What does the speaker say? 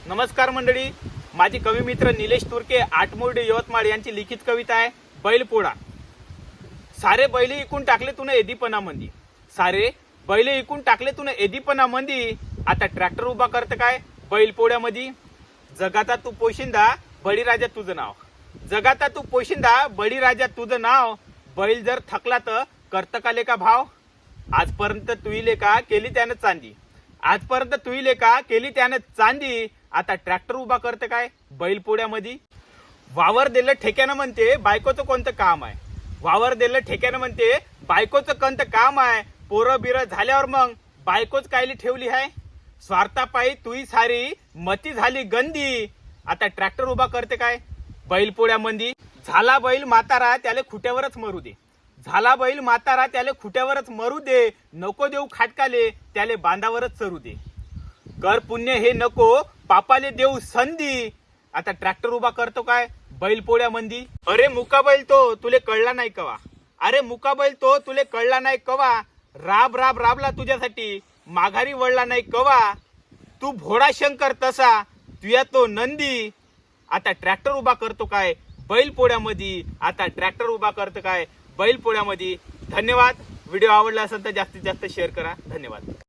नमस्कार मंडळी, माझी कवी मित्र निलेश तुर्के आटमोर्डे यवतमाळ यांची लिखित कविता आहे बैलपोळा। सारे बैल इकून टाकले तुने एदीपणामंदी, सारे बैल इकून टाकले तुने एदीपणामंदी, आता ट्रॅक्टर उभा करत काय बैलपोळ्यामध्ये। जगाता तू पोशिंदा बळीराजा तुझं नाव, जगाता तू पोशिंदा बळीराजा तुझं नाव, बैल जर थकला तर करत का लेका भाव। आजपर्यंत तुईले का केली त्यानं चांदी, आजपर्यंत तुईले का केली त्यानं चांदी, आता ट्रॅक्टर उभा करते काय बैलपोळ्यामध्ये। वावर दिलं ठेक्यानं म्हणते बायकोचं कोणतं काम आहे, वावर दिलं ठेक्यानं म्हणते बायकोचं कोणतं काम आहे। पोरं बिरं झाल्यावर मग बायकोच कायली ठेवली आहे, स्वार्थापायी तुई सारी मती झाली गंदी, आता ट्रॅक्टर उभा करते काय बैलपोळ्यामध्ये। झाला बैल म्हातारा त्याला खुट्यावरच मरू दे, झाला बैल म्हातारा त्याला खुट्यावरच मरू दे, नको देऊ खाटकाले त्याले बांधावरच चरू दे। कर पुण्य हे नको पापाले देऊ संधी, आता ट्रॅक्टर उभा करतो काय बैलपोळ्यामध्ये। अरे मुका बैल तो तुले कळला नाही कवा, अरे मुका बैल तो तुले कळला नाही कवा, राब राब राबला तुझ्यासाठी माघारी वळला नाही कवा। तू भोळा शंकर तसा तुया तो नंदी, आता ट्रॅक्टर उभा करतो काय बैलपोळ्यामध्ये, आता ट्रॅक्टर उभा करतो काय बैलपोळ्यामध्ये। धन्यवाद। व्हिडिओ आवडला असेल तर जास्तीत जास्त शेअर करा। धन्यवाद।